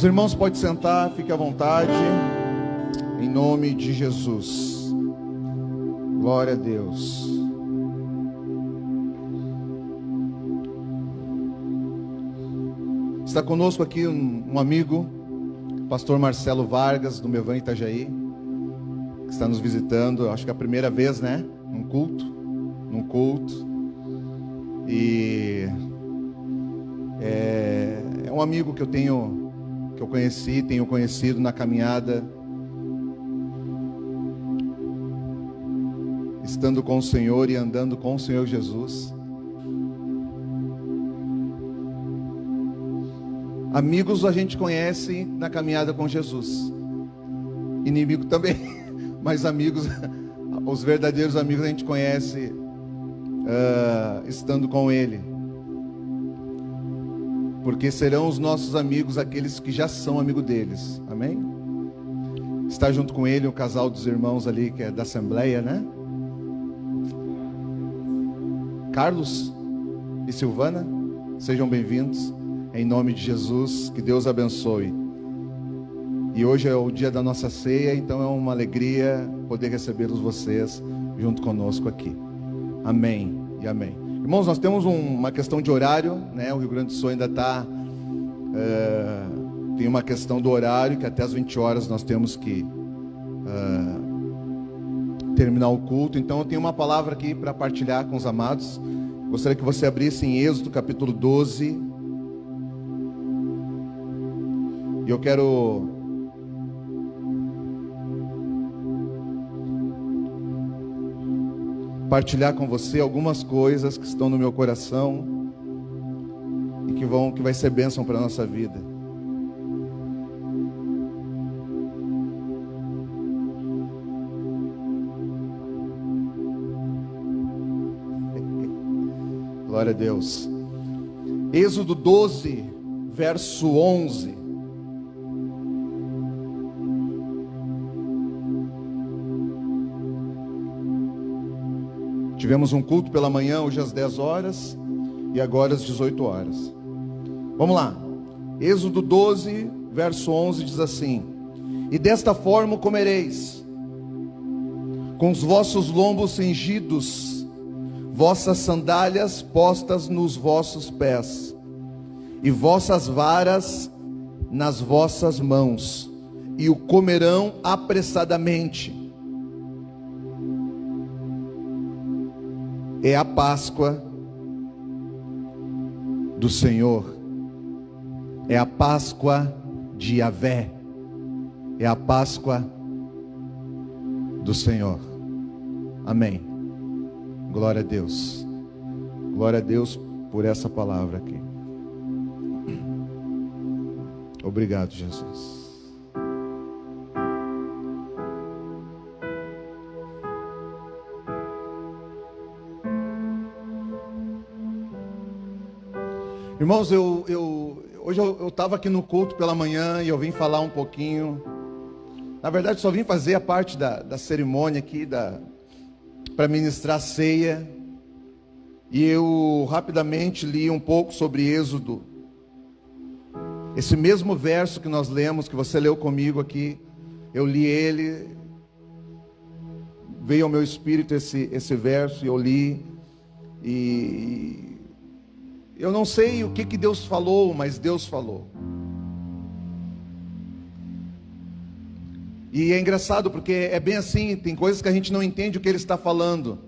Os irmãos podem sentar, fique à vontade, em nome de Jesus. Glória a Deus. Está conosco aqui um amigo, pastor Marcelo Vargas, do Mevan Itajaí, que está nos visitando, acho que é a primeira vez, né? Num culto. E é um amigo que eu conheci, tenho conhecido na caminhada, estando com o Senhor e andando com o Senhor Jesus. Amigos a gente conhece na caminhada com Jesus, inimigo também, mas amigos, os verdadeiros amigos a gente conhece estando com Ele, porque serão os nossos amigos aqueles que já são amigos deles, amém? Está junto com Ele um casal dos irmãos ali que é da Assembleia, né? Carlos e Silvana, sejam bem-vindos. Em nome de Jesus, que Deus abençoe. E hoje é o dia da nossa ceia, então é uma alegria poder recebê-los vocês junto conosco aqui. Amém e amém. Irmãos, nós temos uma questão de horário, né? O Rio Grande do Sul ainda tem uma questão do horário, que até as 20 horas nós temos que terminar o culto. Então eu tenho uma palavra aqui para partilhar com os amados. Gostaria que você abrisse em Êxodo capítulo 12. E eu quero partilhar com você algumas coisas que estão no meu coração e que vai ser bênção para a nossa vida. Glória a Deus. Êxodo 12, verso 11. Tivemos um culto pela manhã, hoje às 10 horas, e agora às 18 horas. Vamos lá. Êxodo 12, verso 11 diz assim: E desta forma comereis, com os vossos lombos cingidos, vossas sandálias postas nos vossos pés, e vossas varas nas vossas mãos, e o comerão apressadamente. É a Páscoa do Senhor, é a Páscoa de Yahvé, é a Páscoa do Senhor. Amém. Glória a Deus. Glória a Deus por essa palavra aqui. Obrigado, Jesus. Irmãos, hoje eu estava aqui no culto pela manhã e eu vim falar um pouquinho. Na verdade, só vim fazer a parte da cerimônia aqui, para ministrar a ceia. E eu rapidamente li um pouco sobre Êxodo. Esse mesmo verso que nós lemos, que você leu comigo aqui, eu li ele, veio ao meu espírito esse verso e eu li. E eu não sei o que Deus falou, mas Deus falou. E é engraçado porque é bem assim, tem coisas que a gente não entende o que Ele está falando,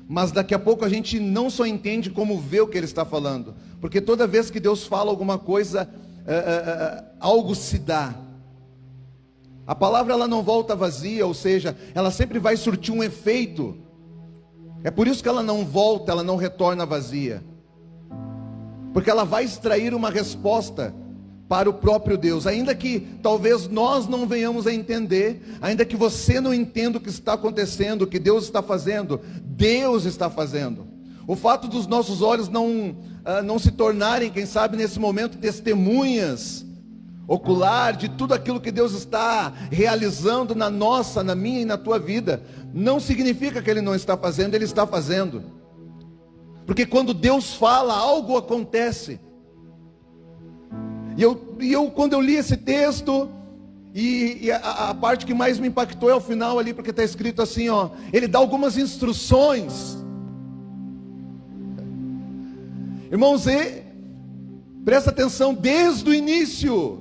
mas daqui a pouco a gente não só entende como vê o que Ele está falando, porque toda vez que Deus fala alguma coisa, algo se dá. A palavra ela não volta vazia, ou seja, ela sempre vai surtir um efeito. É por isso que ela não volta, ela não retorna vazia, porque ela vai extrair uma resposta para o próprio Deus, ainda que talvez nós não venhamos a entender, ainda que você não entenda o que está acontecendo, o que Deus está fazendo, Deus está fazendo. O fato dos nossos olhos não se tornarem, quem sabe nesse momento, testemunhas ocular de tudo aquilo que Deus está realizando na nossa, na minha e na tua vida, não significa que Ele não está fazendo, Ele está fazendo. Porque quando Deus fala, algo acontece. E eu quando eu li esse texto, e a parte que mais me impactou é o final ali, porque está escrito assim, ó, ele dá algumas instruções. Irmãos, presta atenção, desde o início,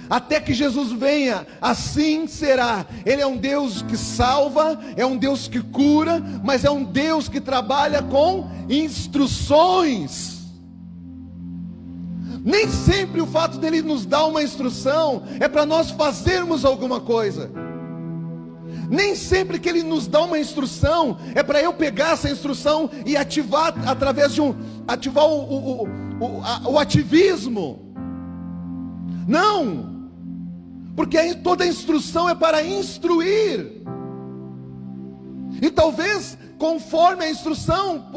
até que Jesus venha, assim será. Ele é um Deus que salva, é um Deus que cura, mas é um Deus que trabalha com instruções. Nem sempre o fato dele nos dar uma instrução é para nós fazermos alguma coisa. Nem sempre que ele nos dá uma instrução é para eu pegar essa instrução e ativar através de ativar o ativismo. Não, porque toda instrução é para instruir. E talvez conforme a instrução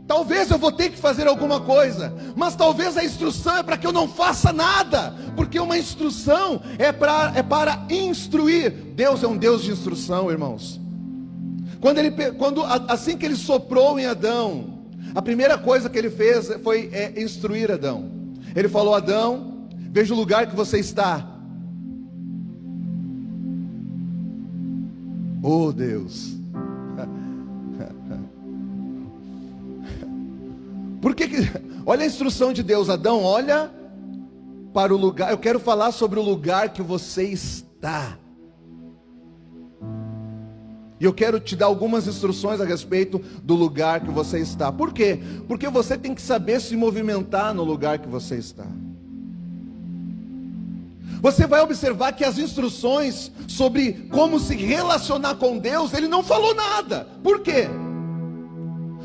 talvez eu vou ter que fazer alguma coisa, mas talvez a instrução é para que eu não faça nada, porque uma instrução é para instruir. Deus é um Deus de instrução, irmãos. Assim que ele soprou em Adão, a primeira coisa que ele fez foi instruir Adão. Ele falou: Adão, veja o lugar que você está. Oh Deus, olha a instrução de Deus. Adão, olha para o lugar. Eu quero falar sobre o lugar que você está. E eu quero te dar algumas instruções a respeito do lugar que você está. Por quê? Porque você tem que saber se movimentar no lugar que você está. Você vai observar que as instruções sobre como se relacionar com Deus, ele não falou nada. Por quê?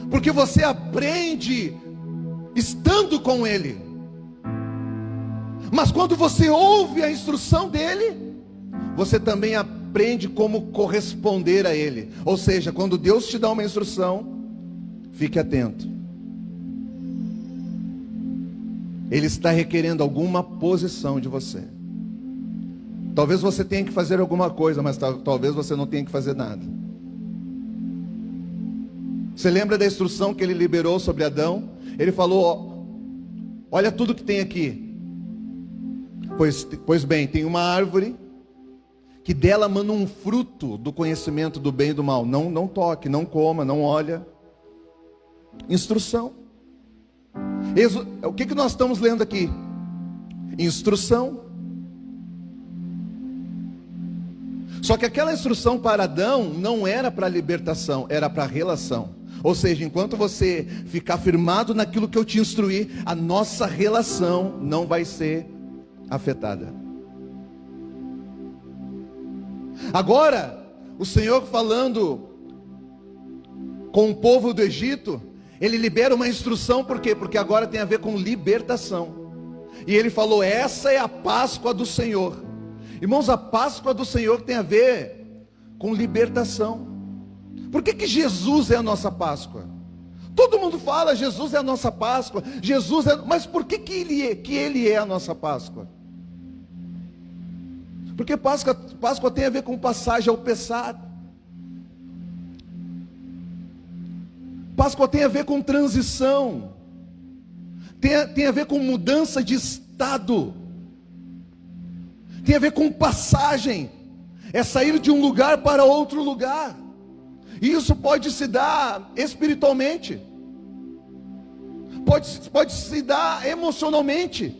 Porque você aprende estando com Ele. Mas quando você ouve a instrução dele, você também aprende como corresponder a Ele. Ou seja, quando Deus te dá uma instrução, fique atento. Ele está requerendo alguma posição de você. Talvez você tenha que fazer alguma coisa, mas talvez você não tenha que fazer nada. Você lembra da instrução que ele liberou sobre Adão? Ele falou: olha tudo que tem aqui. Pois bem, tem uma árvore que dela mana um fruto do conhecimento do bem e do mal. Não toque, não coma, não olha. Instrução. O que nós estamos lendo aqui? Instrução. Só que aquela instrução para Adão não era para libertação, era para relação. Ou seja, enquanto você ficar firmado naquilo que eu te instruí, a nossa relação não vai ser afetada. Agora, o Senhor falando com o povo do Egito, Ele libera uma instrução. Por quê? Porque agora tem a ver com libertação. E Ele falou: essa é a Páscoa do Senhor. Irmãos, a Páscoa do Senhor tem a ver com libertação. Por que Jesus é a nossa Páscoa? Todo mundo fala: Jesus é a nossa Páscoa, mas por que Ele é a nossa Páscoa? Porque Páscoa tem a ver com passagem ao Pessar. Páscoa tem a ver com transição, tem a ver com mudança de estado, tem a ver com passagem, é sair de um lugar para outro lugar. E isso pode se dar espiritualmente, pode se dar emocionalmente,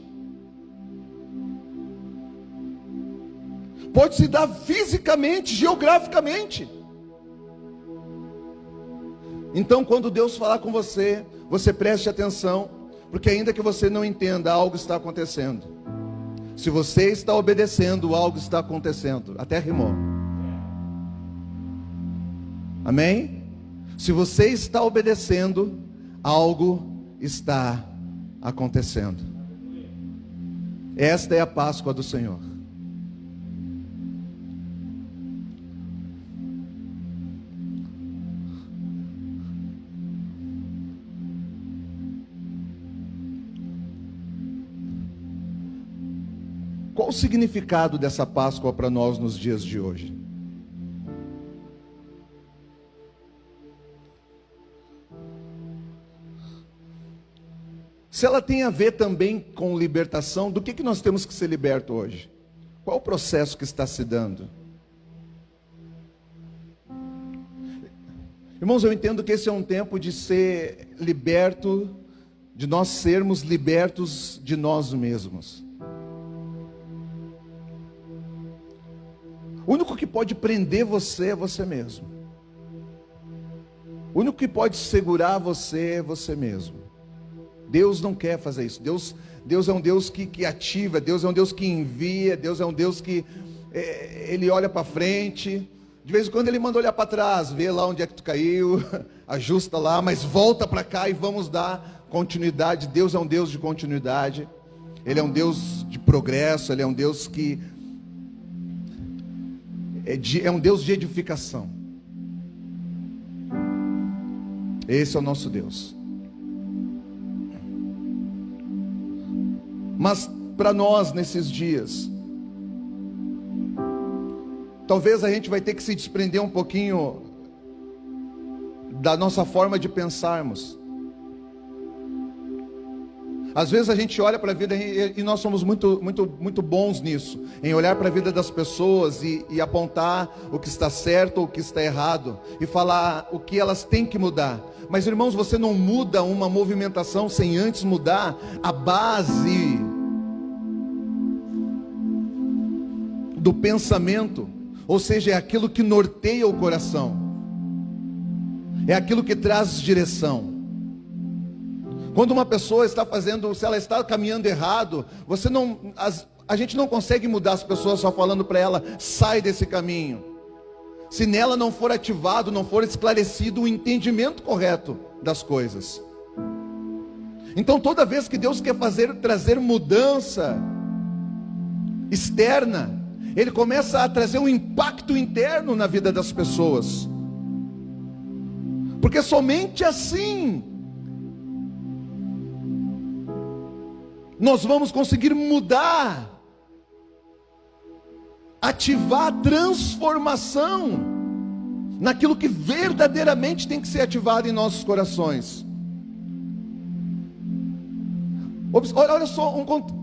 pode se dar fisicamente, geograficamente. Então, quando Deus falar com você, você preste atenção, porque ainda que você não entenda, algo está acontecendo. Se você está obedecendo, algo está acontecendo. Até rimou. Amém? Se você está obedecendo, algo está acontecendo. Esta é a Páscoa do Senhor. Qual o significado dessa Páscoa para nós nos dias de hoje? se ela tem a ver também com libertação, do que nós temos que ser liberto hoje? Qual o processo que está se dando? Irmãos, eu entendo que esse é um tempo de ser liberto, de nós sermos libertos de nós mesmos. O único que pode prender você é você mesmo. O único que pode segurar você é você mesmo. Deus não quer fazer isso. Deus é um Deus que ativa, Deus é um Deus que envia, Deus é um Deus que Ele olha para frente. De vez em quando Ele manda olhar para trás, vê lá onde é que tu caiu, ajusta lá, mas volta para cá e vamos dar continuidade. Deus é um Deus de continuidade. Ele é um Deus de progresso, Ele é um Deus que é um Deus de edificação. Esse é o nosso Deus. Mas para nós nesses dias, talvez a gente vai ter que se desprender um pouquinho da nossa forma de pensarmos. Às vezes a gente olha para a vida e nós somos muito bons nisso, em olhar para a vida das pessoas e apontar o que está certo ou o que está errado, e falar o que elas têm que mudar. Mas irmãos, você não muda uma movimentação sem antes mudar a base do pensamento, ou seja, é aquilo que norteia o coração, é aquilo que traz direção. Quando uma pessoa está fazendo, se ela está caminhando errado, a gente não consegue mudar as pessoas só falando para ela, sai desse caminho. Se nela não for ativado, não for esclarecido o entendimento correto das coisas. Então toda vez que Deus quer trazer mudança externa, Ele começa a trazer um impacto interno na vida das pessoas. Porque somente assim nós vamos conseguir mudar, ativar a transformação naquilo que verdadeiramente tem que ser ativado em nossos corações. Olha só,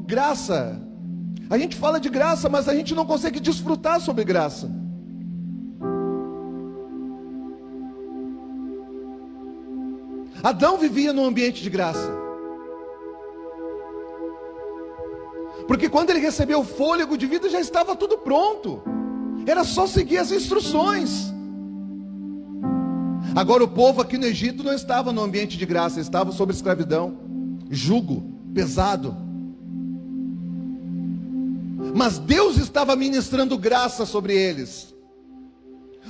graça. A gente fala de graça, mas a gente não consegue desfrutar sobre graça. Adão vivia num ambiente de graça. Porque quando ele recebeu o fôlego de vida, já estava tudo pronto. Era só seguir as instruções. Agora o povo aqui no Egito não estava no ambiente de graça, estava sob escravidão, jugo pesado. Mas Deus estava ministrando graça sobre eles.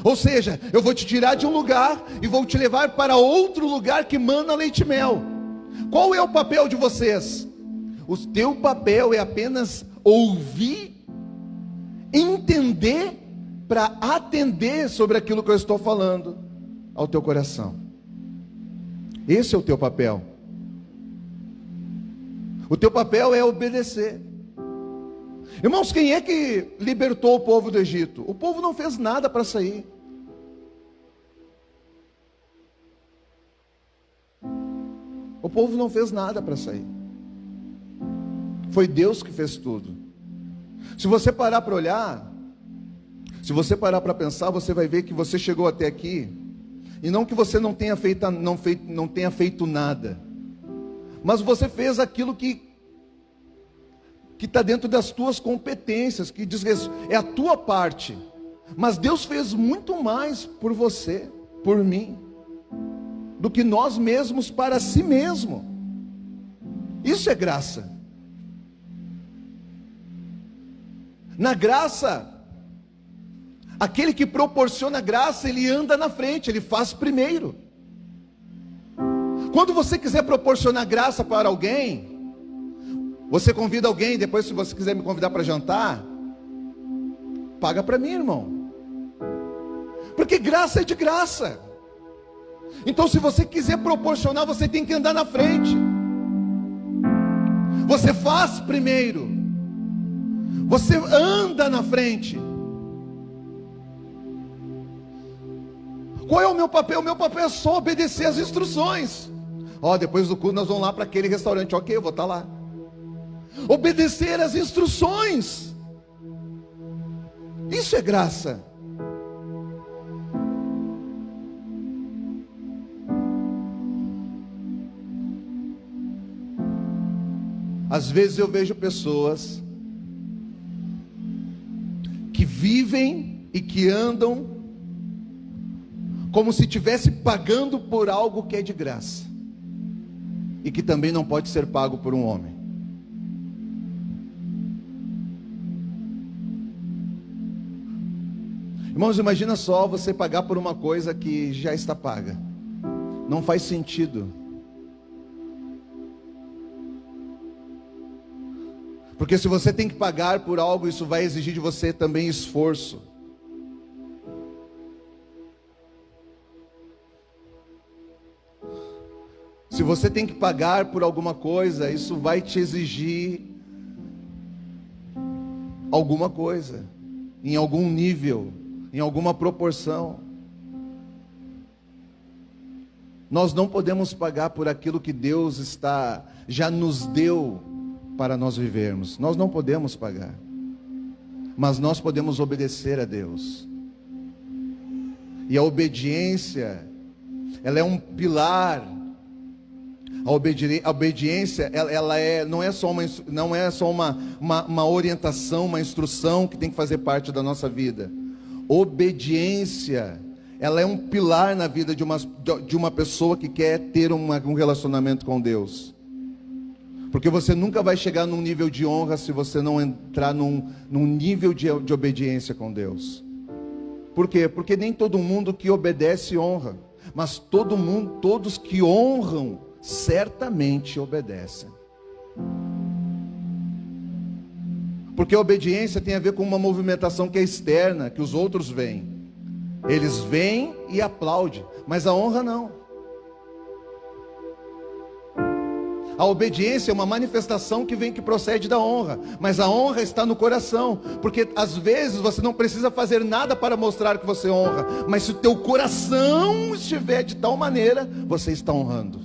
Ou seja, eu vou te tirar de um lugar e vou te levar para outro lugar que mana leite e mel. Qual é o papel de vocês? O teu papel é apenas ouvir, entender, para atender sobre aquilo que eu estou falando ao teu coração. Esse é o teu papel. O teu papel é obedecer. Irmãos, quem é que libertou o povo do Egito? O povo não fez nada para sair. O povo não fez nada para sair. Foi Deus que fez tudo. Se você parar para olhar, se você parar para pensar, você vai ver que você chegou até aqui, e não que você não tenha feito nada, mas você fez aquilo que está dentro das tuas competências, que diz respeito, é a tua parte. Mas Deus fez muito mais por você, por mim, do que nós mesmos para si mesmo. Isso é graça. Na graça, aquele que proporciona graça, ele anda na frente, ele faz primeiro. Quando você quiser proporcionar graça para alguém, você convida alguém, depois se você quiser me convidar para jantar, paga para mim, irmão. Porque graça é de graça. Então se você quiser proporcionar, você tem que andar na frente. Você faz primeiro. Você anda na frente. Qual é o meu papel? O meu papel é só obedecer as instruções. Depois do culto nós vamos lá para aquele restaurante. Ok, eu vou estar lá. Obedecer às instruções. Isso é graça. Às vezes eu vejo pessoas que vivem e que andam como se estivesse pagando por algo que é de graça e que também não pode ser pago por um homem. Irmãos, imagina só você pagar por uma coisa que já está paga. Não faz sentido. Porque se você tem que pagar por algo, isso vai exigir de você também esforço. Se você tem que pagar por alguma coisa, isso vai te exigir alguma coisa, em algum nível, em alguma proporção. Nós não podemos pagar por aquilo que Deus já nos deu para nós vivermos. Nós não podemos pagar, mas nós podemos obedecer a Deus. E a obediência, ela é um pilar. A obediência, não é só uma orientação, uma instrução que tem que fazer parte da nossa vida. Obediência, ela é um pilar na vida de uma pessoa que quer ter um relacionamento com Deus. Porque você nunca vai chegar num nível de honra se você não entrar num nível de obediência com Deus. Por quê? Porque nem todo mundo que obedece honra, mas todos que honram certamente obedecem. Porque a obediência tem a ver com uma movimentação que é externa, que os outros veem. Eles veem e aplaudem, mas a honra não. A obediência é uma manifestação que procede da honra, mas a honra está no coração, porque às vezes você não precisa fazer nada para mostrar que você honra, mas se o teu coração estiver de tal maneira, você está honrando.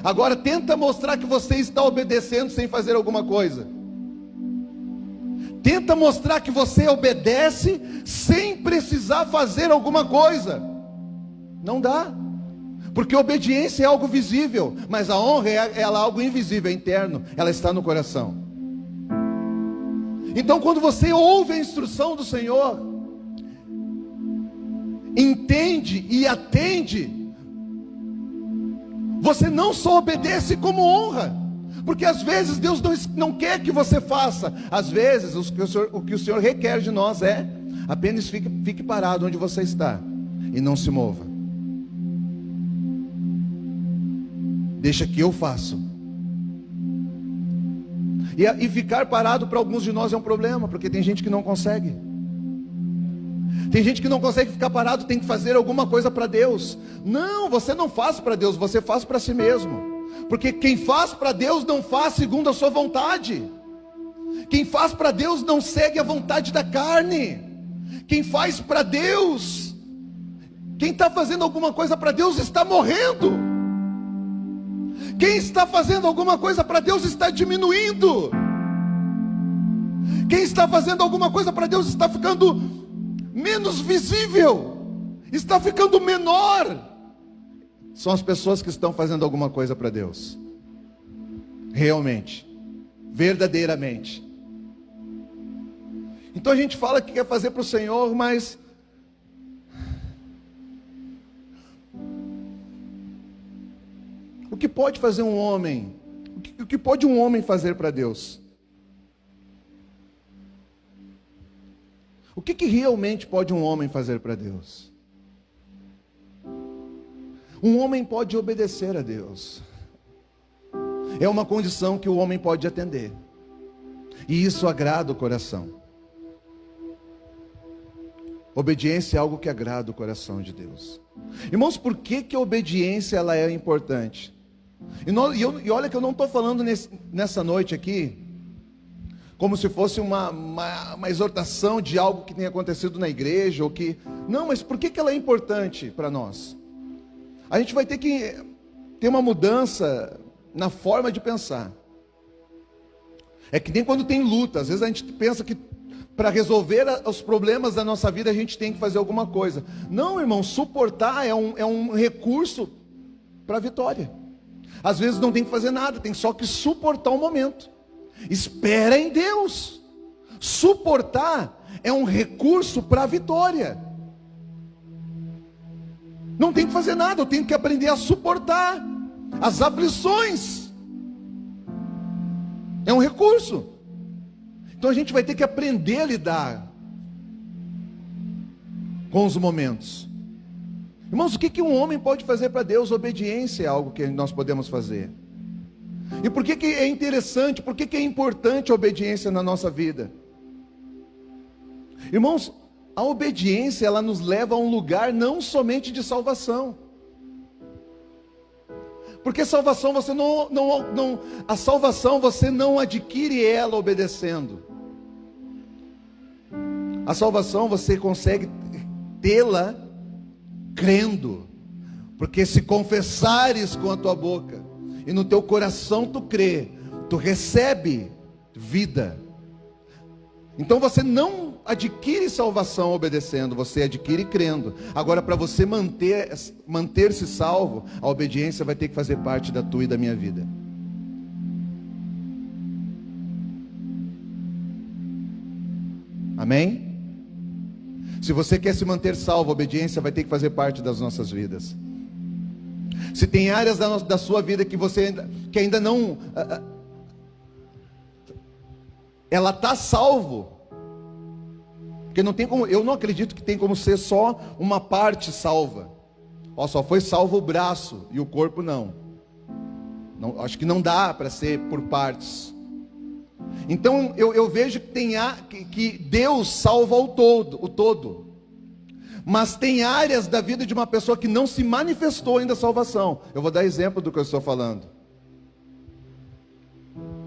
Agora tenta mostrar que você está obedecendo sem fazer alguma coisa. Tenta mostrar que você obedece sem precisar fazer alguma coisa. Não dá. Porque a obediência é algo visível, mas a honra é algo invisível, é interno, ela está no coração. Então quando você ouve a instrução do Senhor, entende e atende, você não só obedece como honra. Porque às vezes Deus não quer que você faça. Às vezes o que o Senhor requer de nós é apenas fique parado onde você está e não se mova. Deixa que eu faço. E ficar parado para alguns de nós é um problema, porque tem gente que não consegue. Tem gente que não consegue ficar parado, tem que fazer alguma coisa para Deus. Não, você não faz para Deus, você faz para si mesmo. Porque quem faz para Deus não faz segundo a sua vontade. Quem faz para Deus não segue a vontade da carne. Quem faz para Deus, quem está fazendo alguma coisa para Deus está morrendo. Quem está fazendo alguma coisa para Deus está diminuindo. Quem está fazendo alguma coisa para Deus está ficando menos visível, está ficando menor. São as pessoas que estão fazendo alguma coisa para Deus, realmente, verdadeiramente. Então a gente fala que quer fazer para o Senhor, mas o que pode fazer um homem? O que pode um homem fazer para Deus? O que realmente pode um homem fazer para Deus? Um homem pode obedecer a Deus. É uma condição que o homem pode atender. E isso agrada o coração. Obediência é algo que agrada o coração de Deus. Irmãos, por que a obediência ela é importante? E olha que eu não estou falando nessa noite aqui como se fosse uma exortação de algo que tenha acontecido na igreja, não, mas por que ela é importante para nós? A gente vai ter que ter uma mudança na forma de pensar. É que nem quando tem luta, às vezes a gente pensa que para resolver os problemas da nossa vida a gente tem que fazer alguma coisa. Não, irmão, suportar é um recurso para a vitória. Às vezes não tem que fazer nada, tem só que suportar o momento. Espera em Deus. Suportar é um recurso para a vitória. Não tem que fazer nada, eu tenho que aprender a suportar as aflições. É um recurso. Então a gente vai ter que aprender a lidar com os momentos. Irmãos, o que um homem pode fazer para Deus? Obediência é algo que nós podemos fazer. E por que é interessante, por que é importante a obediência na nossa vida? Irmãos, a obediência, ela nos leva a um lugar não somente de salvação. Porque salvação você a salvação você não adquire ela obedecendo. A salvação você consegue tê-la crendo. Porque se confessares com a tua boca e no teu coração tu crê, tu recebe vida. Então você não adquire salvação obedecendo, você adquire crendo. Agora, para você manter-se salvo, a obediência vai ter que fazer parte da tua e da minha vida. Amém? Se você quer se manter salvo, a obediência vai ter que fazer parte das nossas vidas. Se tem áreas da sua vida que ainda não... ela está salvo, porque não tem como, eu não acredito que tem como ser só uma parte salva. Só foi salvo o braço e o corpo não, acho que não dá para ser por partes. Então eu vejo que Deus salva o todo, mas tem áreas da vida de uma pessoa que não se manifestou ainda a salvação. Eu vou dar exemplo do que eu estou falando.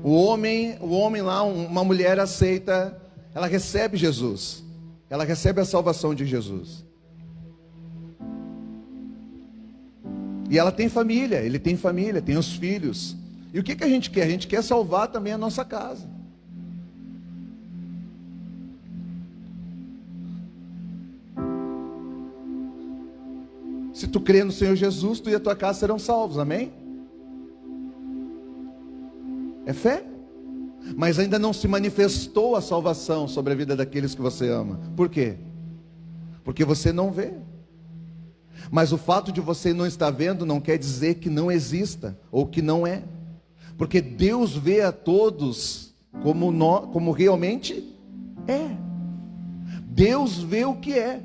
O homem lá, uma mulher aceita, ela recebe Jesus, ela recebe a salvação de Jesus. E ela tem família, ele tem família, tem os filhos. E o que a gente quer? A gente quer salvar também a nossa casa. Se tu crê no Senhor Jesus, tu e a tua casa serão salvos, amém? É fé, mas ainda não se manifestou a salvação sobre a vida daqueles que você ama. Por quê? Porque você não vê. Mas o fato de você não estar vendo não quer dizer que não exista ou que não é. Porque Deus vê a todos como realmente é. Deus vê o que é.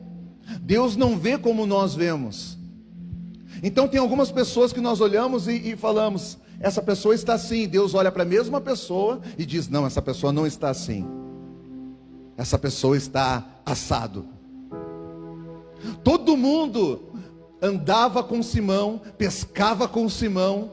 Deus não vê como nós vemos. Então tem algumas pessoas que nós olhamos e falamos: essa pessoa está assim. Deus olha para a mesma pessoa e diz: não, essa pessoa não está assim. Essa pessoa está assado. Todo mundo andava com Simão, pescava com Simão,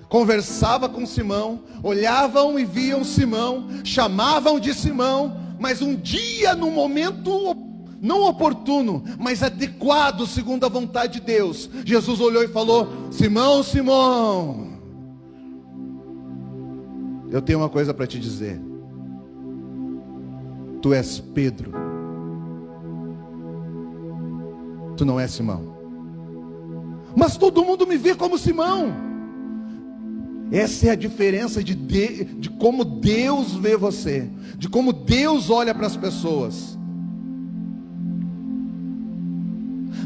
conversava com Simão, olhavam e viam Simão, chamavam de Simão, mas um dia, num momento não oportuno, mas adequado segundo a vontade de Deus, Jesus olhou e falou: Simão, Simão, eu tenho uma coisa para te dizer. Tu és Pedro, tu não és Simão. Mas todo mundo me vê como Simão. Essa é a diferença de como Deus vê você, de como Deus olha para as pessoas.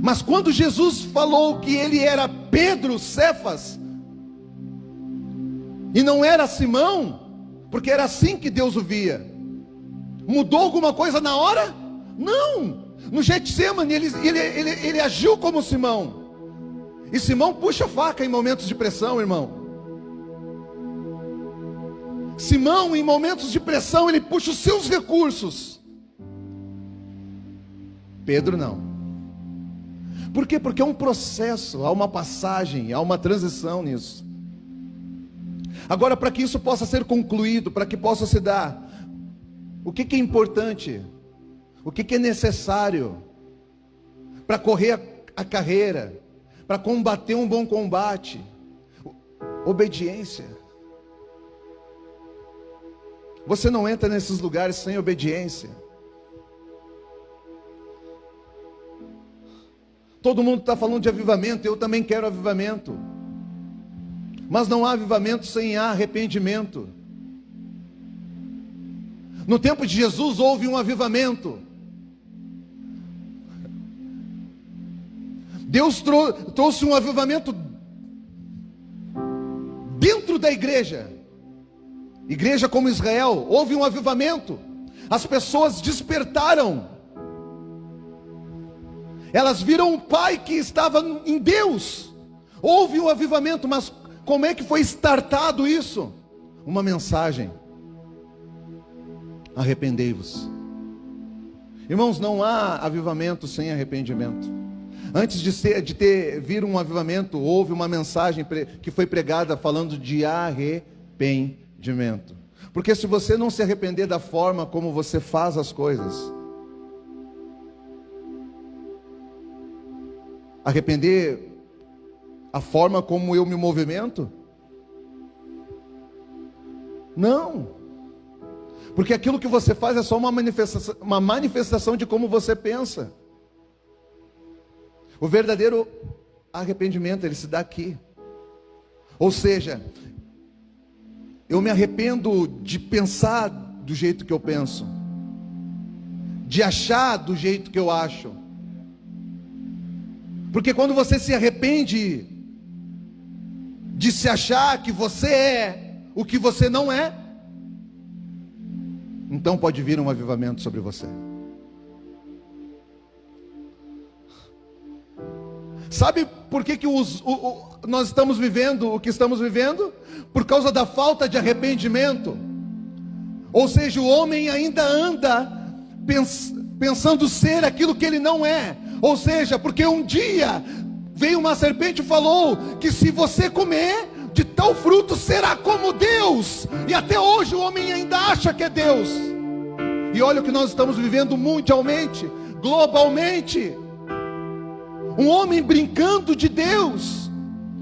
Mas quando Jesus falou que ele era Pedro, Cefas, e não era Simão, porque era assim que Deus o via, mudou alguma coisa na hora? Não. No Getsemane ele agiu como Simão. E Simão puxa a faca em momentos de pressão, irmão. Simão, em momentos de pressão, ele puxa os seus recursos. Pedro não. Por quê? Porque é um processo, há uma passagem, há uma transição nisso. Agora, para que isso possa ser concluído, para que possa se dar, o que é importante? O que é necessário para correr a carreira, para combater um bom combate? Obediência. Você não entra nesses lugares sem obediência. Todo mundo está falando de avivamento, eu também quero avivamento. Mas não há avivamento sem arrependimento. No tempo de Jesus houve um avivamento. Deus trouxe um avivamento dentro da igreja. Igreja como Israel, houve um avivamento. As pessoas despertaram. Elas viram o Pai que estava em Deus. Houve um avivamento, mas como é que foi startado isso? Uma mensagem: arrependei-vos. Irmãos, não há avivamento sem arrependimento. Antes de vir um avivamento, houve uma mensagem que foi pregada falando de arrependimento. Porque se você não se arrepender da forma como você faz as coisas, arrepender a forma como eu me movimento, não, porque aquilo que você faz é só uma manifestação de como você pensa. O verdadeiro arrependimento, ele se dá aqui. Ou seja, eu me arrependo de pensar do jeito que eu penso, de achar do jeito que eu acho. Porque quando você se arrepende de se achar que você é o que você não é, então pode vir um avivamento sobre você. Sabe por que nós estamos vivendo o que estamos vivendo? Por causa da falta de arrependimento. Ou seja, o homem ainda anda pensando ser aquilo que ele não é. Ou seja, porque um dia veio uma serpente e falou que se você comer de tal fruto será como Deus. E até hoje o homem ainda acha que é Deus. E olha o que nós estamos vivendo mundialmente, globalmente. Um homem brincando de Deus.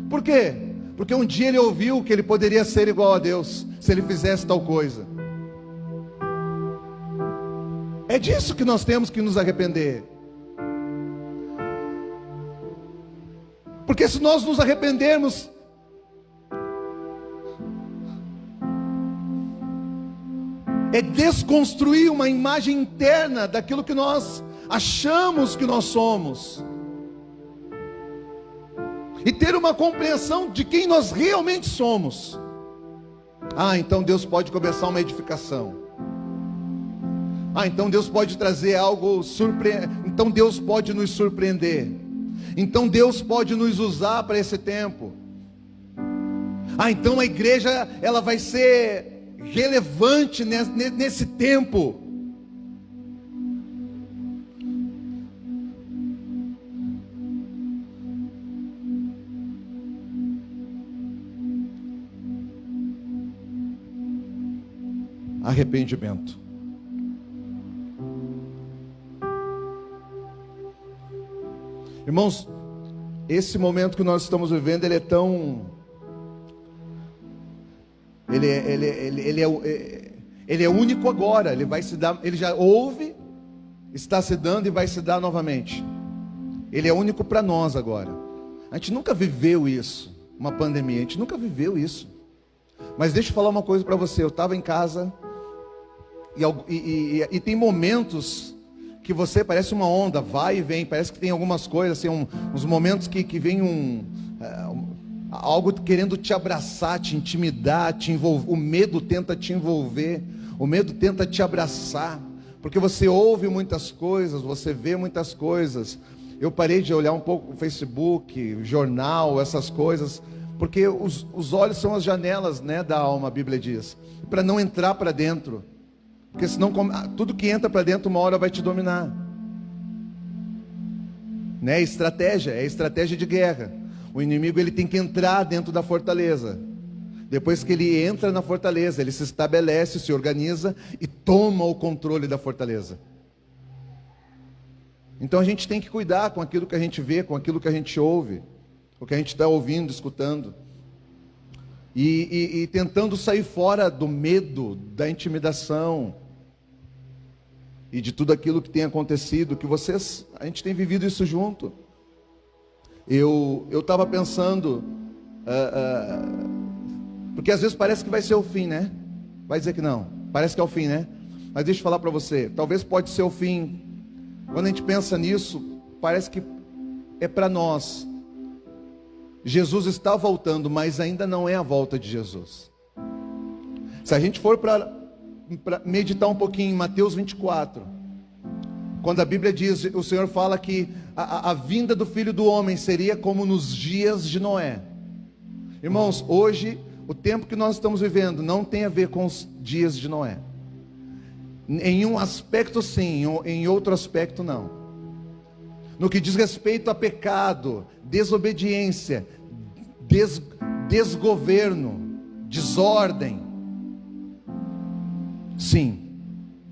Por quê? Porque um dia ele ouviu que ele poderia ser igual a Deus se ele fizesse tal coisa. É disso que nós temos que nos arrepender. Porque se nós nos arrependermos, é desconstruir uma imagem interna daquilo que nós achamos que nós somos. E ter uma compreensão de quem nós realmente somos. Então Deus pode começar uma edificação. Então Deus pode trazer algo surpreendente. Então Deus pode nos surpreender. Então Deus pode nos usar para esse tempo. Então a igreja, ela vai ser relevante nesse tempo. Arrependimento. Irmãos, esse momento que nós estamos vivendo, ele é tão... Ele é único agora. Ele vai se dar, ele já houve, está se dando e vai se dar novamente. Ele é único para nós agora. A gente nunca viveu isso, uma pandemia. A gente nunca viveu isso. Mas deixa eu falar uma coisa para você. Eu estava em casa e tem momentos que você parece uma onda, vai e vem. Parece que tem algumas coisas, assim, uns momentos que vem algo querendo te abraçar, te intimidar, te envolver. O medo tenta te envolver, o medo tenta te abraçar, porque você ouve muitas coisas, você vê muitas coisas. Eu parei de olhar um pouco o Facebook, jornal, essas coisas, porque os olhos são as janelas, né, da alma, a Bíblia diz, para não entrar para dentro, porque senão tudo que entra para dentro uma hora vai te dominar, né? É estratégia de guerra. O inimigo, ele tem que entrar dentro da fortaleza. Depois que ele entra na fortaleza, ele se estabelece, se organiza e toma o controle da fortaleza. Então a gente tem que cuidar com aquilo que a gente vê, com aquilo que a gente ouve, o que a gente está ouvindo, escutando. e tentando sair fora do medo, da intimidação e de tudo aquilo que tem acontecido, que a gente tem vivido isso junto. Eu estava pensando, porque às vezes parece que vai ser o fim, né? Vai dizer que não, parece que é o fim, né? Mas deixa eu falar para você, talvez pode ser o fim. Quando a gente pensa nisso, parece que é para nós. Jesus está voltando, mas ainda não é a volta de Jesus. Se a gente for para meditar um pouquinho em Mateus 24, quando a Bíblia diz, o Senhor fala que a vinda do Filho do Homem seria como nos dias de Noé. Irmãos, hoje, o tempo que nós estamos vivendo não tem a ver com os dias de Noé. Em um aspecto sim, em outro aspecto não. No que diz respeito a pecado, desobediência, desgoverno, desordem, sim.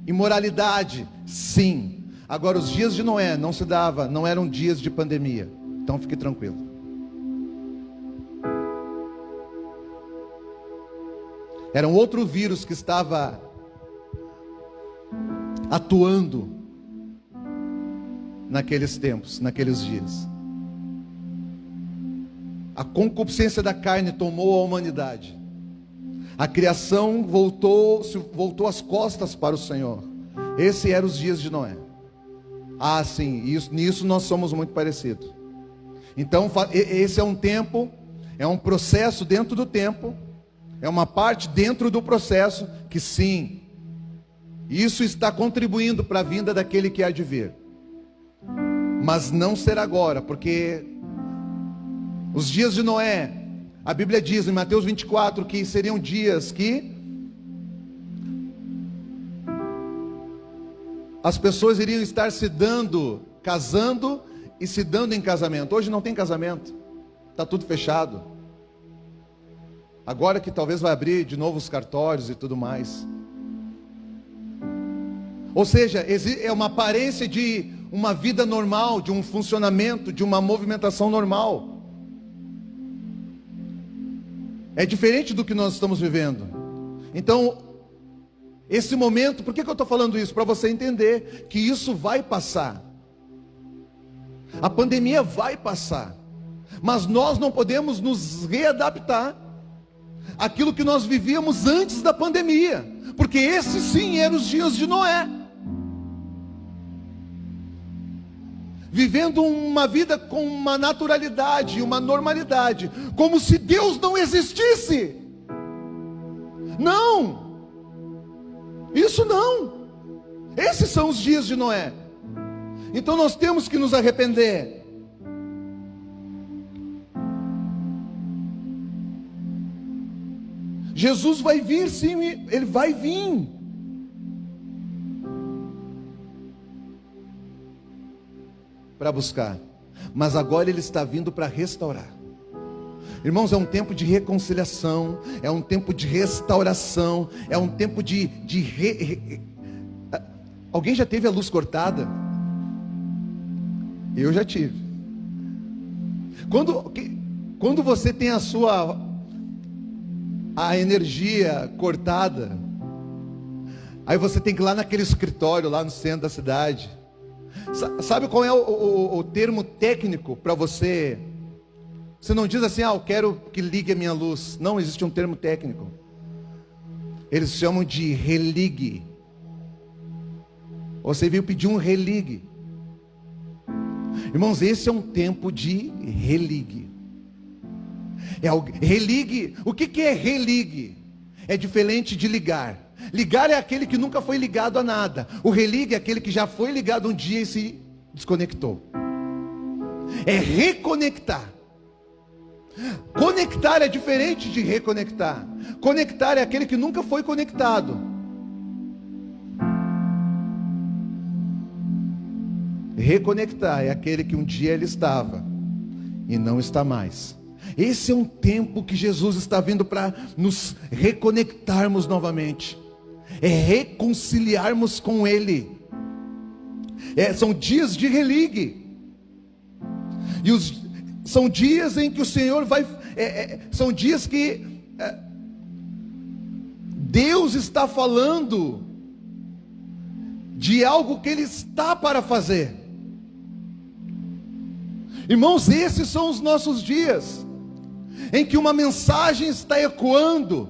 Imoralidade, sim. Agora, os dias de Noé não eram dias de pandemia. Então fique tranquilo. Era um outro vírus que estava atuando naqueles tempos, naqueles dias. A concupiscência da carne tomou a humanidade. A criação voltou as costas para o Senhor. Esses eram os dias de Noé. Ah, sim, nisso nós somos muito parecidos. Então, esse é um tempo, é um processo dentro do tempo, é uma parte dentro do processo que sim, isso está contribuindo para a vinda daquele que há de vir. Mas não será agora, porque os dias de Noé, a Bíblia diz em Mateus 24 que seriam dias que as pessoas iriam estar se dando, casando e se dando em casamento. Hoje não tem casamento, está tudo fechado. Agora que talvez vai abrir de novo os cartórios e tudo mais. Ou seja, é uma aparência de uma vida normal, de um funcionamento, de uma movimentação normal. É diferente do que nós estamos vivendo. Então, esse momento, por que eu estou falando isso? Para você entender que isso vai passar. A pandemia vai passar. Mas nós não podemos nos readaptar àquilo que nós vivíamos antes da pandemia. Porque esses sim eram os dias de Noé. Vivendo uma vida com uma naturalidade, uma normalidade, como se Deus não existisse. Não, isso não. Esses são os dias de Noé. Então nós temos que nos arrepender. Jesus vai vir, sim, Ele vai vir. Para buscar, mas agora Ele está vindo para restaurar. Irmãos, é um tempo de reconciliação, é um tempo de restauração, é um tempo Alguém já teve a luz cortada? Eu já tive. Quando você tem a energia cortada, aí você tem que ir lá naquele escritório, lá no centro da cidade. Sabe qual é o termo técnico para você? Você não diz assim, eu quero que ligue a minha luz. Não, existe um termo técnico. Eles chamam de religue. Você veio pedir um religue. Irmãos, esse é um tempo de religue. Religue, o que é religue? É diferente de ligar. Ligar é aquele que nunca foi ligado a nada. O religue é aquele que já foi ligado um dia e se desconectou. É reconectar. Conectar é diferente de reconectar. Conectar é aquele que nunca foi conectado. Reconectar é aquele que um dia ele estava e não está mais. Esse é um tempo que Jesus está vindo para nos reconectarmos novamente. É reconciliarmos com Ele. São dias de religue. São dias em que o Senhor vai... são dias que Deus está falando de algo que Ele está para fazer. Irmãos, esses são os nossos dias, em que uma mensagem está ecoando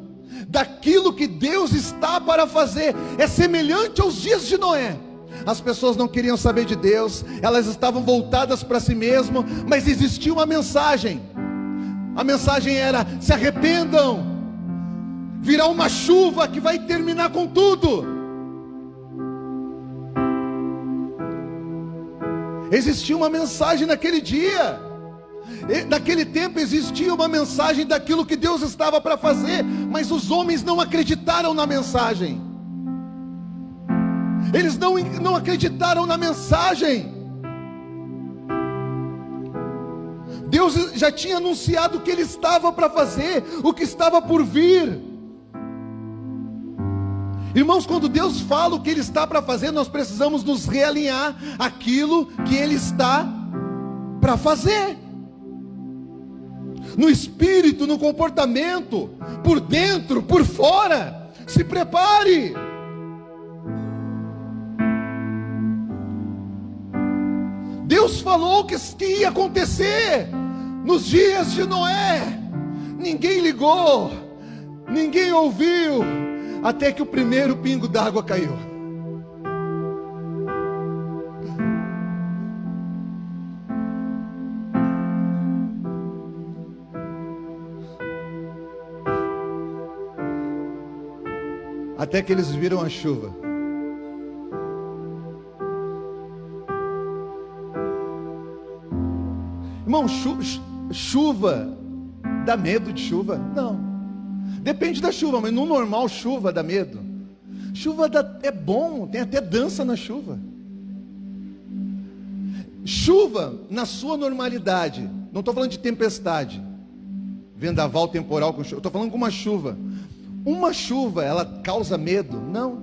daquilo que Deus está para fazer. É semelhante aos dias de Noé. As pessoas não queriam saber de Deus, elas estavam voltadas para si mesmas, mas existia uma mensagem. A mensagem era: se arrependam, virá uma chuva que vai terminar com tudo. Existia uma mensagem naquele dia. Naquele tempo existia uma mensagem daquilo que Deus estava para fazer, mas os homens não acreditaram na mensagem. Eles não acreditaram na mensagem. Deus já tinha anunciado o que Ele estava para fazer, o que estava por vir. Irmãos, quando Deus fala o que Ele está para fazer, nós precisamos nos realinhar àquilo que Ele está para fazer. No espírito, no comportamento, por dentro, por fora. Se prepare. Deus falou que ia acontecer nos dias de Noé. Ninguém ligou, ninguém ouviu, até que o primeiro pingo d'água caiu. Até que eles viram a chuva. Irmão, chuva dá medo de chuva? Não. Depende da chuva, mas no normal chuva dá medo. Chuva é bom, tem até dança na chuva. Chuva na sua normalidade. Não estou falando de tempestade, vendaval temporal com chuva. Estou falando com uma chuva. Uma chuva, ela causa medo? Não.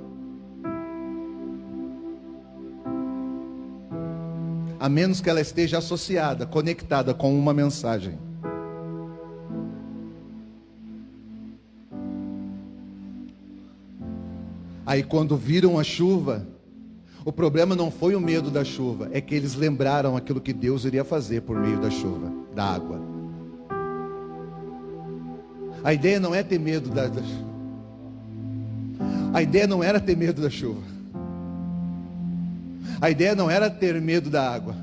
A menos que ela esteja associada, conectada com uma mensagem. Aí quando viram a chuva, o problema não foi o medo da chuva, é que eles lembraram aquilo que Deus iria fazer por meio da chuva, da água. A ideia não é ter medo A ideia não era ter medo da chuva. A ideia não era ter medo da água.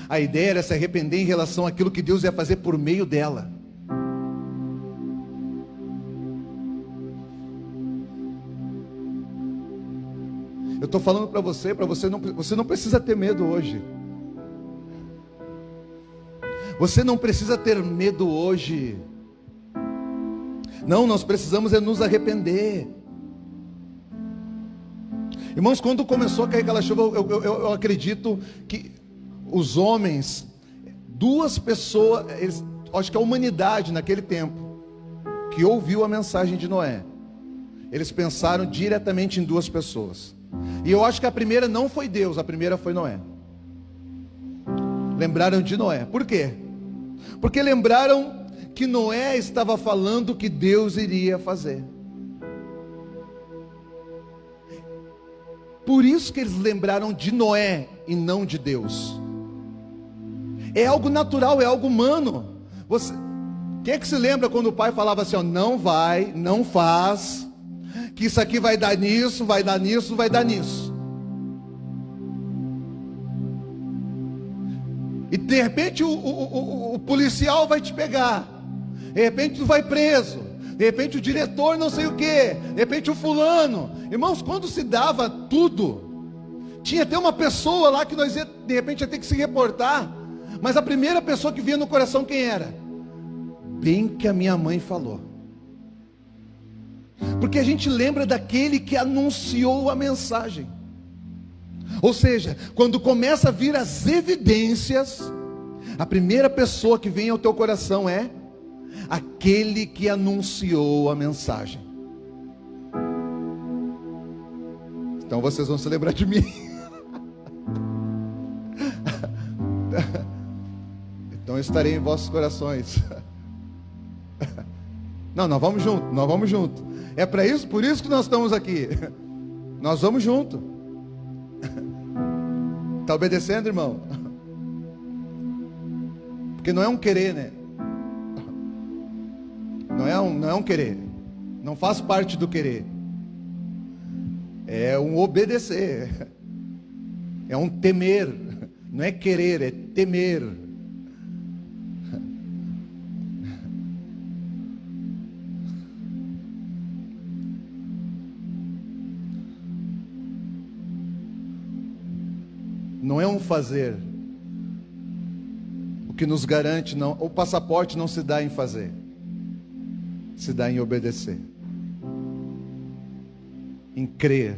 A ideia era se arrepender em relação àquilo que Deus ia fazer por meio dela. Eu estou falando para você não precisa ter medo hoje. Você não precisa ter medo hoje. Não, nós precisamos é nos arrepender. Irmãos, quando começou a cair aquela chuva, eu acredito que os homens, duas pessoas, acho que a humanidade naquele tempo, que ouviu a mensagem de Noé, eles pensaram diretamente em duas pessoas. E eu acho que a primeira não foi Deus, a primeira foi Noé. Lembraram de Noé. Por quê? Porque lembraram que Noé estava falando o que Deus iria fazer. Por isso que eles lembraram de Noé e não de Deus. É algo natural, é algo humano. Quem é que se lembra quando o pai falava assim, ó, não vai, não faz, que isso aqui vai dar nisso, vai dar nisso, vai dar nisso. E de repente o policial vai te pegar. De repente tu vai preso. De repente o diretor não sei o que. De repente o fulano. Irmãos, quando se dava tudo, tinha até uma pessoa lá que nós de repente ia ter que se reportar. Mas a primeira pessoa que vinha no coração quem era? Bem que a minha mãe falou. Porque a gente lembra daquele que anunciou a mensagem. Ou seja, quando começa a vir as evidências, a primeira pessoa que vem ao teu coração é aquele que anunciou a mensagem. Então vocês vão se lembrar de mim. Então eu estarei em vossos corações. Não, nós vamos junto, nós vamos junto. É para isso, por isso que nós estamos aqui. Nós vamos junto. Está obedecendo, irmão? Porque não é um querer, né? Não é um querer. Não faz parte do querer. É um obedecer. É um temer. Não é querer, é temer. Não é um fazer. O que nos garante, não, o passaporte não se dá em fazer, se dá em obedecer, em crer,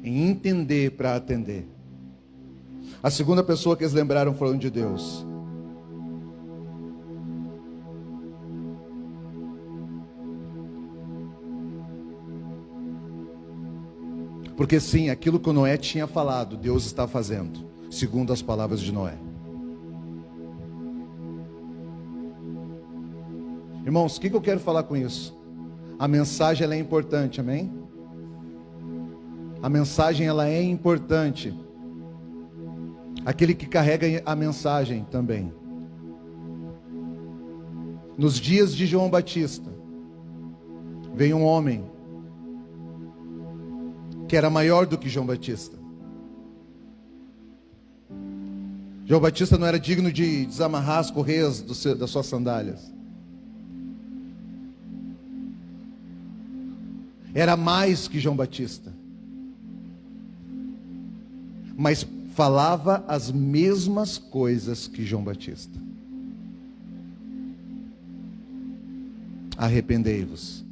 em entender para atender. A segunda pessoa que eles lembraram foi de Deus. Porque sim, aquilo que Noé tinha falado, Deus está fazendo, segundo as palavras de Noé. Irmãos, o que eu quero falar com isso? A mensagem ela é importante, amém? A mensagem ela é importante. Aquele que carrega a mensagem também. Nos dias de João Batista, veio um homem que era maior do que João Batista. João Batista não era digno de desamarrar as correias das suas sandálias. Era mais que João Batista. Mas falava as mesmas coisas que João Batista. Arrependei-vos,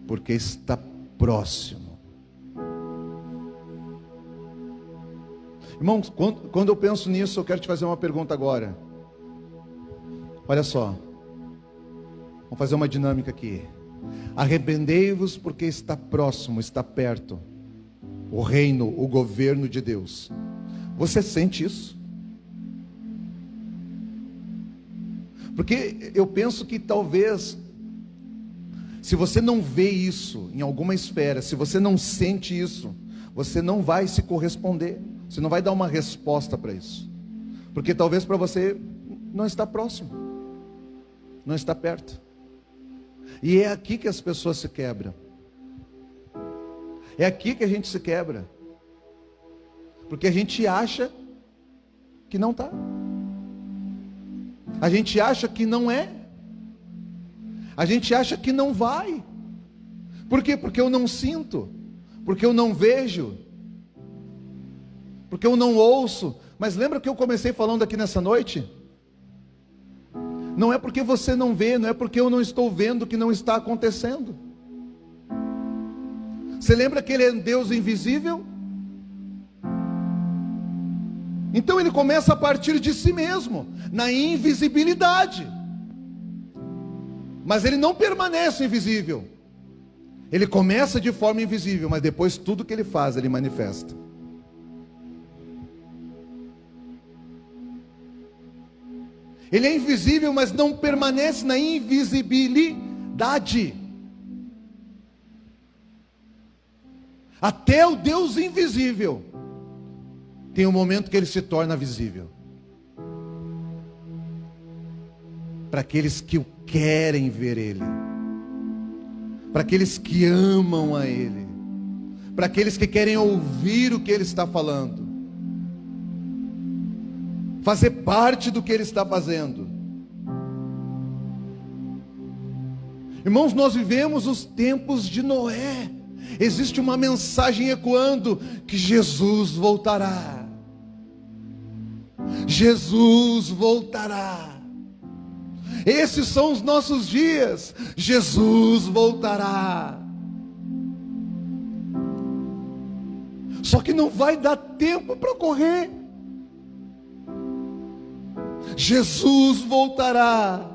porque está próximo. Irmãos, quando eu penso nisso, eu quero te fazer uma pergunta agora. Olha só, vamos fazer uma dinâmica aqui. Arrependei-vos porque está próximo, está perto o reino, o governo de Deus. Você sente isso? Porque eu penso que talvez, se você não vê isso em alguma esfera, se você não sente isso, você não vai se corresponder, você não vai dar uma resposta para isso, porque talvez para você não está próximo, não está perto. E é aqui que as pessoas se quebram. É aqui que a gente se quebra, porque a gente acha que não está, a gente acha que não é, a gente acha que não vai. Por quê? Porque eu não sinto, porque eu não vejo, porque eu não ouço. Mas lembra que eu comecei falando aqui nessa noite? Não é porque você não vê, não é porque eu não estou vendo que não está acontecendo. Você lembra que Ele é um Deus invisível? Então Ele começa a partir de si mesmo, na invisibilidade. Mas Ele não permanece invisível. Ele começa de forma invisível, mas depois tudo que Ele faz, Ele manifesta. Ele é invisível, mas não permanece na invisibilidade. Até o Deus invisível tem um momento que Ele se torna visível. Para aqueles que o querem ver Ele, para aqueles que amam a Ele, para aqueles que querem ouvir o que Ele está falando, fazer parte do que Ele está fazendo. Irmãos, nós vivemos os tempos de Noé. Existe uma mensagem ecoando que Jesus voltará. Jesus voltará. Esses são os nossos dias. Jesus voltará. Só que não vai dar tempo para correr. Jesus voltará.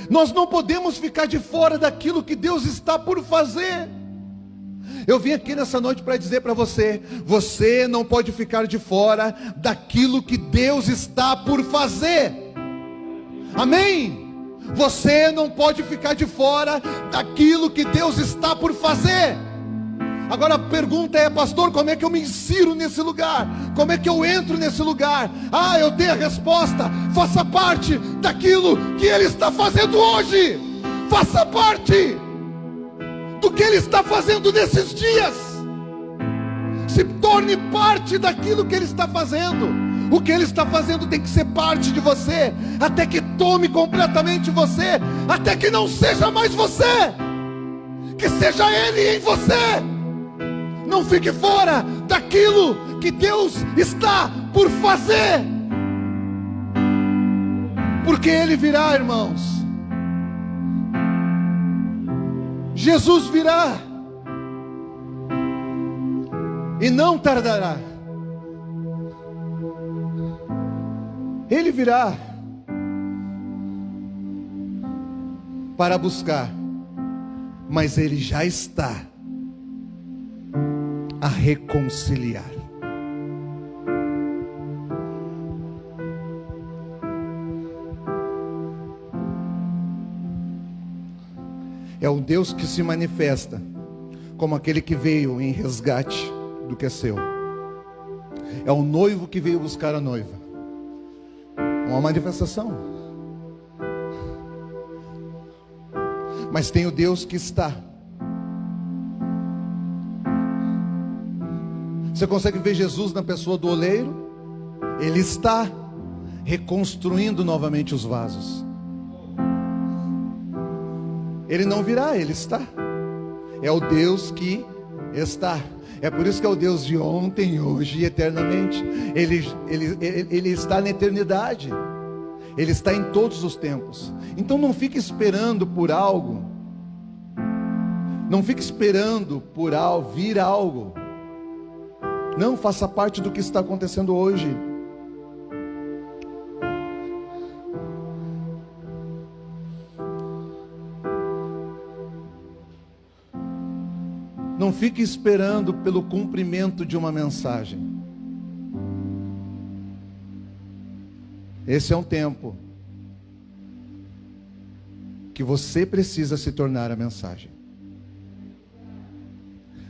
Nós não podemos ficar de fora daquilo que Deus está por fazer. Eu vim aqui nessa noite para dizer para você: você não pode ficar de fora daquilo que Deus está por fazer. Amém? Você não pode ficar de fora daquilo que Deus está por fazer. Agora a pergunta é: pastor, como é que eu me insiro nesse lugar? Como é que eu entro nesse lugar? Ah, eu dei a resposta. Faça parte daquilo que Ele está fazendo hoje. Faça parte do que Ele está fazendo nesses dias. Se torne parte daquilo que Ele está fazendo. O que Ele está fazendo tem que ser parte de você, até que tome completamente você, até que não seja mais você, que seja Ele em você. Não fique fora daquilo que Deus está por fazer, porque Ele virá, irmãos. Jesus virá e não tardará. Ele virá para buscar, mas Ele já está a reconciliar. É o Deus que se manifesta como aquele que veio em resgate do que é seu. É o noivo que veio buscar a noiva. Uma manifestação. Mas tem o Deus que está. Você consegue ver Jesus na pessoa do oleiro? Ele está reconstruindo novamente os vasos. Ele não virá, Ele está. É o Deus que está. É por isso que é o Deus de ontem, hoje e eternamente. Ele está na eternidade. Ele está em todos os tempos. Então não fique esperando por algo. Não fique esperando por vir algo. Não, faça parte do que está acontecendo hoje. Não fique esperando pelo cumprimento de uma mensagem. Esse é um tempo que você precisa se tornar a mensagem.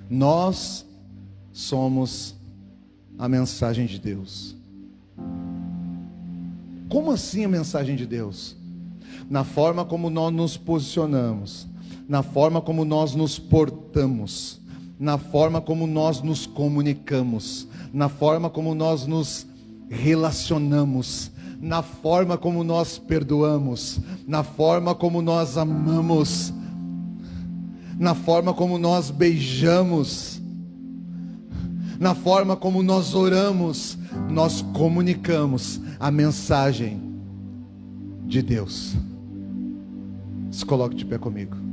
Nós somos a mensagem de Deus. Como assim a mensagem de Deus? Na forma como nós nos posicionamos, na forma como nós nos portamos, na forma como nós nos comunicamos, na forma como nós nos relacionamos, na forma como nós perdoamos, na forma como nós amamos, na forma como nós beijamos, na forma como nós oramos, nós comunicamos a mensagem de Deus. Se coloque de pé comigo.